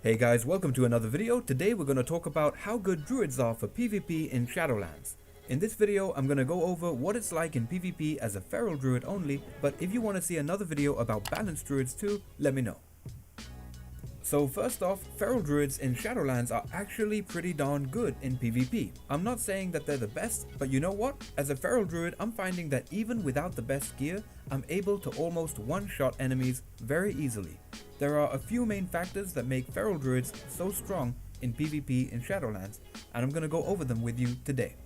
Hey guys, welcome to another video. Today we're going to talk about how good druids are for PvP in Shadowlands. In this video, I'm going to go over what it's like in PvP as a feral druid only, but if you want to see another video about balanced druids too, let me know. So first off, feral druids in Shadowlands are actually pretty darn good in PvP. I'm not saying that they're the best, but you know what? As a feral druid, I'm finding that even without the best gear, I'm able to almost one-shot enemies very easily. There are a few main factors that make feral druids so strong in PvP in Shadowlands, and I'm gonna go over them with you today.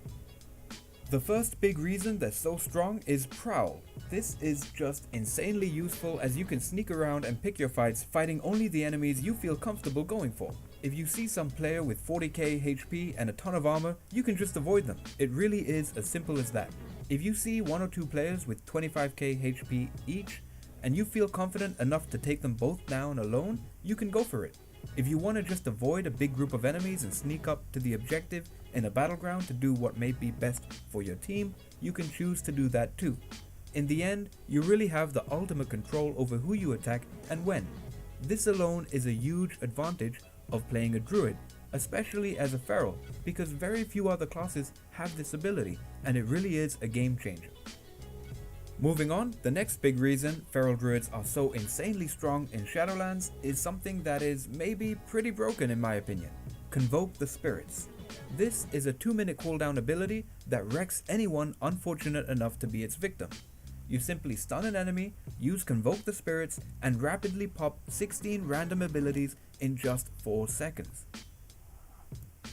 The first big reason they're so strong is Prowl. This is just insanely useful as you can sneak around and pick your fights, fighting only the enemies you feel comfortable going for. If you see some player with 40k HP and a ton of armor, you can just avoid them. It really is as simple as that. If you see one or two players with 25k HP each, and you feel confident enough to take them both down alone, you can go for it. If you want to just avoid a big group of enemies and sneak up to the objective in a battleground to do what may be best for your team, you can choose to do that too. In the end, you really have the ultimate control over who you attack and when. This alone is a huge advantage of playing a druid, especially as a feral, because very few other classes have this ability, and it really is a game changer. Moving on, the next big reason feral druids are so insanely strong in Shadowlands is something that is maybe pretty broken in my opinion. Convoke the spirits. This is a 2-minute cooldown ability that wrecks anyone unfortunate enough to be its victim. You simply stun an enemy, use Convoke the spirits, and rapidly pop 16 random abilities in just 4 seconds.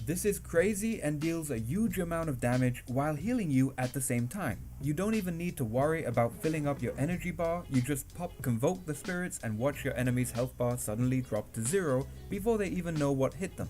This is crazy and deals a huge amount of damage while healing you at the same time. You don't even need to worry about filling up your energy bar, you just pop Convoke the spirits and watch your enemy's health bar suddenly drop to 0 before they even know what hit them.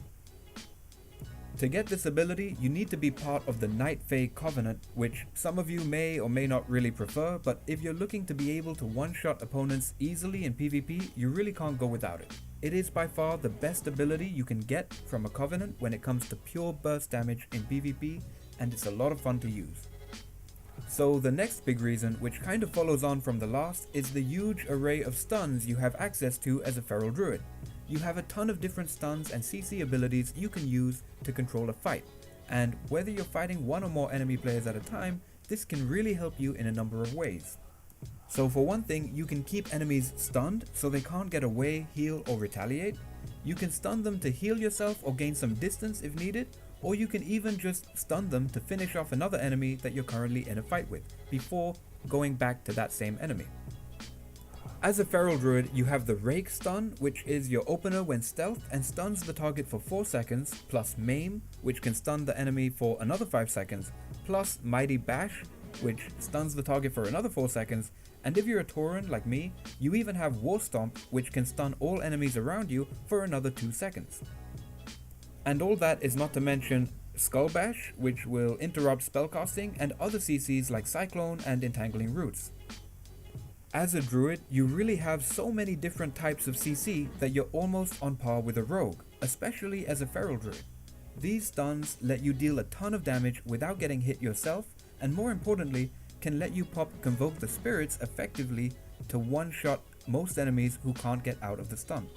To get this ability, you need to be part of the Night Fae Covenant, which some of you may or may not really prefer, but if you're looking to be able to one-shot opponents easily in PvP, you really can't go without it. It is by far the best ability you can get from a Covenant when it comes to pure burst damage in PvP, and it's a lot of fun to use. So the next big reason, which kind of follows on from the last, is the huge array of stuns you have access to as a feral druid. You have a ton of different stuns and CC abilities you can use to control a fight, and whether you're fighting one or more enemy players at a time, this can really help you in a number of ways. So for one thing, you can keep enemies stunned so they can't get away, heal, or retaliate. You can stun them to heal yourself or gain some distance if needed, or you can even just stun them to finish off another enemy that you're currently in a fight with, before going back to that same enemy. As a feral druid, you have the Rake stun, which is your opener when stealth and stuns the target for 4 seconds, plus Maim, which can stun the enemy for another 5 seconds, plus Mighty Bash, which stuns the target for another 4 seconds, and if you're a Tauren like me, you even have War Stomp, which can stun all enemies around you for another 2 seconds. And all that is not to mention Skull Bash, which will interrupt spellcasting, and other CCs like Cyclone and Entangling Roots. As a druid, you really have so many different types of CC that you're almost on par with a rogue, especially as a feral druid. These stuns let you deal a ton of damage without getting hit yourself, and more importantly, can let you pop Convoke the spirits effectively to one-shot most enemies who can't get out of the stun.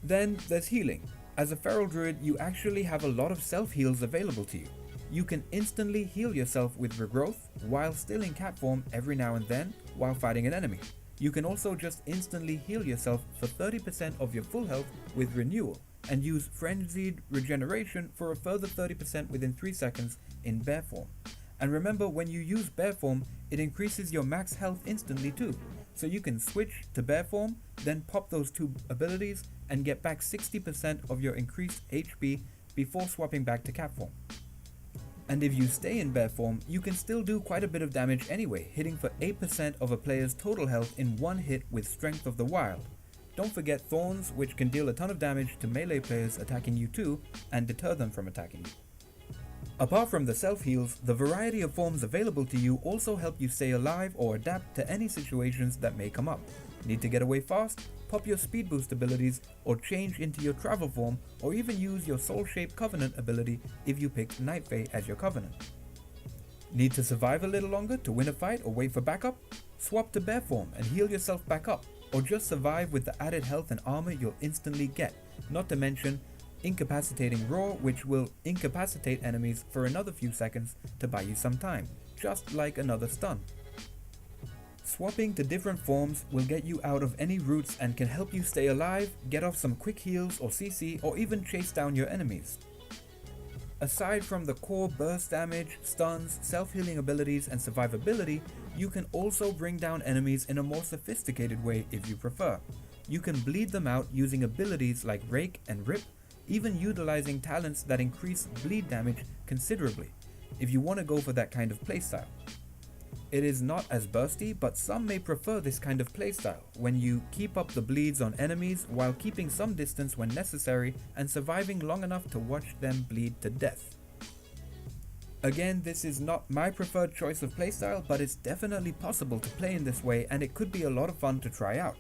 Then there's healing. As a feral druid, you actually have a lot of self-heals available to you. You can instantly heal yourself with Regrowth while still in cat form every now and then while fighting an enemy. You can also just instantly heal yourself for 30% of your full health with Renewal, and use Frenzied Regeneration for a further 30% within 3 seconds in bear form. And remember, when you use bear form, it increases your max health instantly too. So you can switch to bear form, then pop those 2 abilities and get back 60% of your increased HP before swapping back to cat form. And if you stay in bear form, you can still do quite a bit of damage anyway, hitting for 8% of a player's total health in one hit with Strength of the Wild. Don't forget Thorns, which can deal a ton of damage to melee players attacking you too, and deter them from attacking you. Apart from the self-heals, the variety of forms available to you also help you stay alive or adapt to any situations that may come up. Need to get away fast? Pop your speed boost abilities, or change into your travel form, or even use your Soul Shape Covenant ability if you picked Night Fae as your Covenant. Need to survive a little longer to win a fight or wait for backup? Swap to bear form and heal yourself back up, or just survive with the added health and armor you'll instantly get, not to mention incapacitating Roar, which will incapacitate enemies for another few seconds to buy you some time, just like another stun. Swapping to different forms will get you out of any roots and can help you stay alive, get off some quick heals or CC, or even chase down your enemies. Aside from the core burst damage, stuns, self-healing abilities and survivability, you can also bring down enemies in a more sophisticated way if you prefer. You can bleed them out using abilities like Rake and Rip, even utilizing talents that increase bleed damage considerably, if you want to go for that kind of playstyle. It is not as bursty, but some may prefer this kind of playstyle, when you keep up the bleeds on enemies while keeping some distance when necessary and surviving long enough to watch them bleed to death. Again, this is not my preferred choice of playstyle, but it's definitely possible to play in this way and it could be a lot of fun to try out.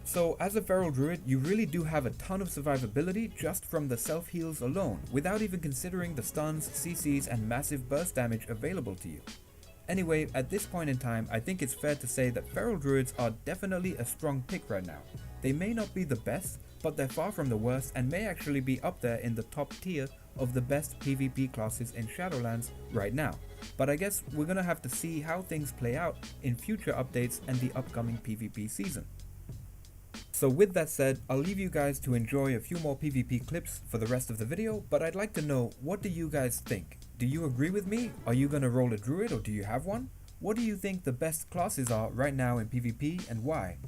So as a Feral Druid, you really do have a ton of survivability just from the self-heals alone, without even considering the stuns, CCs and massive burst damage available to you. Anyway, at this point in time, I think it's fair to say that Feral Druids are definitely a strong pick right now. They may not be the best, but they're far from the worst and may actually be up there in the top tier of the best PvP classes in Shadowlands right now. But I guess we're gonna have to see how things play out in future updates and the upcoming PvP season. So with that said, I'll leave you guys to enjoy a few more PvP clips for the rest of the video, but I'd like to know, what do you guys think? Do you agree with me? Are you gonna roll a Druid or do you have one? What do you think the best classes are right now in PvP and why?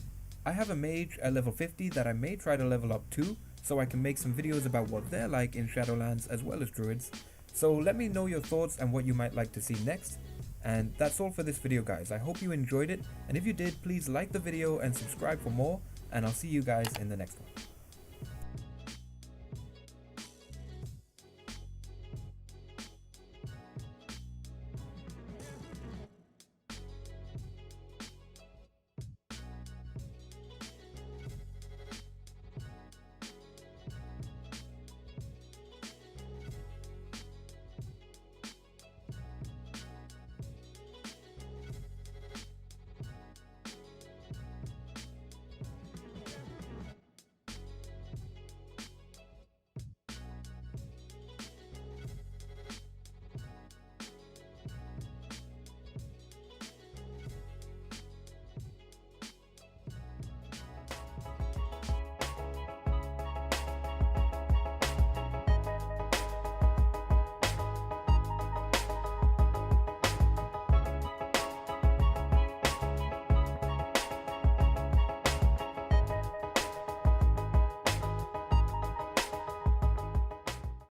I have a mage at level 50 that I may try to level up to, so I can make some videos about what they're like in Shadowlands as well as Druids. So let me know your thoughts and what you might like to see next. And that's all for this video guys. I hope you enjoyed it, and if you did, please like the video and subscribe for more, and I'll see you guys in the next one.